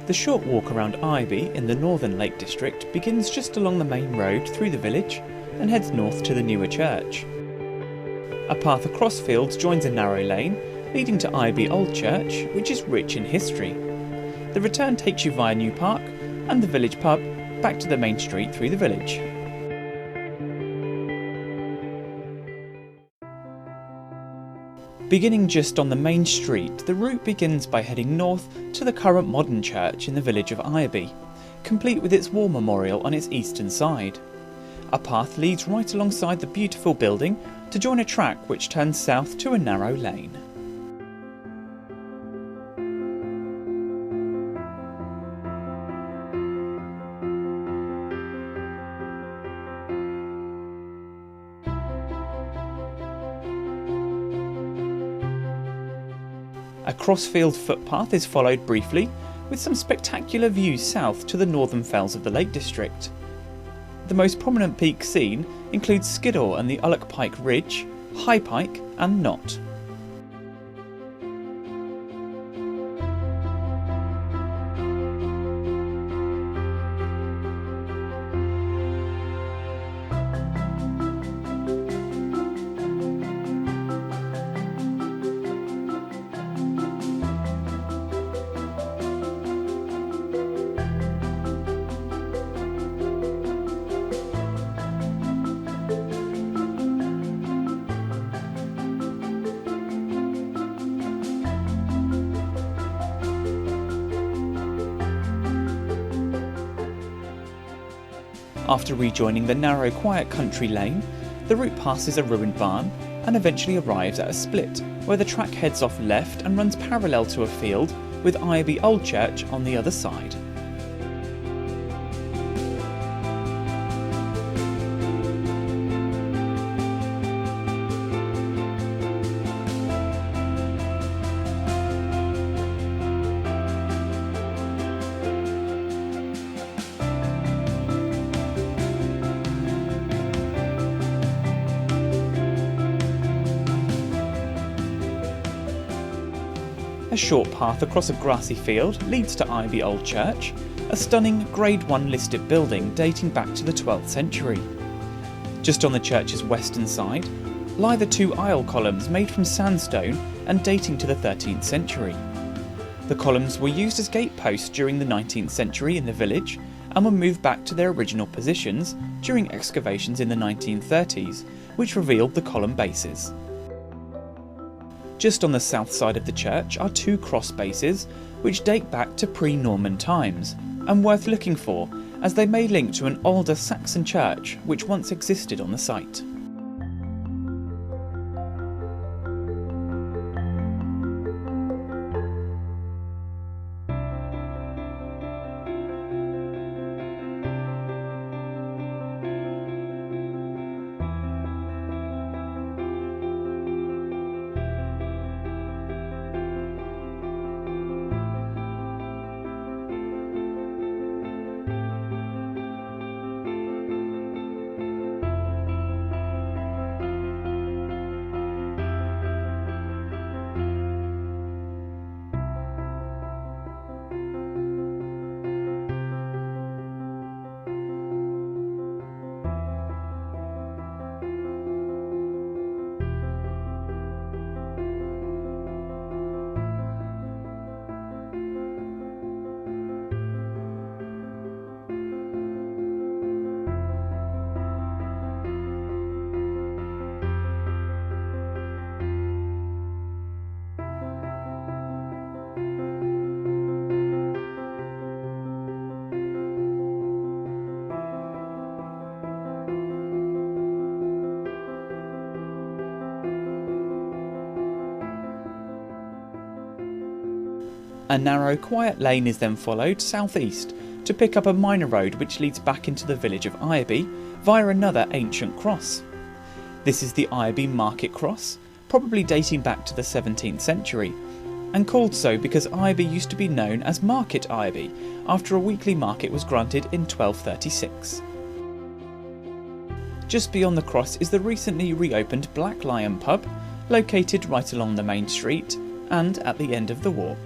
The short walk around Ireby in the northern Lake District begins just along the main road through the village and heads north to the newer church. A path across fields joins a narrow lane leading to Ireby Old Church, which is rich in history. The return takes you via New Park and the village pub back to the main street through the village. Beginning just on the main street, the route begins by heading north to the current modern church in the village of Ireby, complete with its war memorial on its eastern side. A path leads right alongside the beautiful building to join a track which turns south to a narrow lane. A crossfield footpath is followed briefly, with some spectacular views south to the northern fells of the Lake District. The most prominent peaks seen include Skiddaw and the Ulloch Pike Ridge, High Pike and Knott. After rejoining the narrow, quiet country lane, the route passes a ruined barn and eventually arrives at a split, where the track heads off left and runs parallel to a field with Ireby Old Church on the other side. A short path across a grassy field leads to Ireby Old Church, a stunning Grade 1 listed building dating back to the 12th century. Just on the church's western side lie the two aisle columns made from sandstone and dating to the 13th century. The columns were used as gateposts during the 19th century in the village and were moved back to their original positions during excavations in the 1930s, which revealed the column bases. Just on the south side of the church are two cross bases which date back to pre-Norman times and worth looking for, as they may link to an older Saxon church which once existed on the site. A narrow, quiet lane is then followed southeast to pick up a minor road which leads back into the village of Ireby via another ancient cross. This is the Ireby Market Cross, probably dating back to the 17th century, and called so because Ireby used to be known as Market Ireby after a weekly market was granted in 1236. Just beyond the cross is the recently reopened Black Lion pub, located right along the main street and at the end of the walk.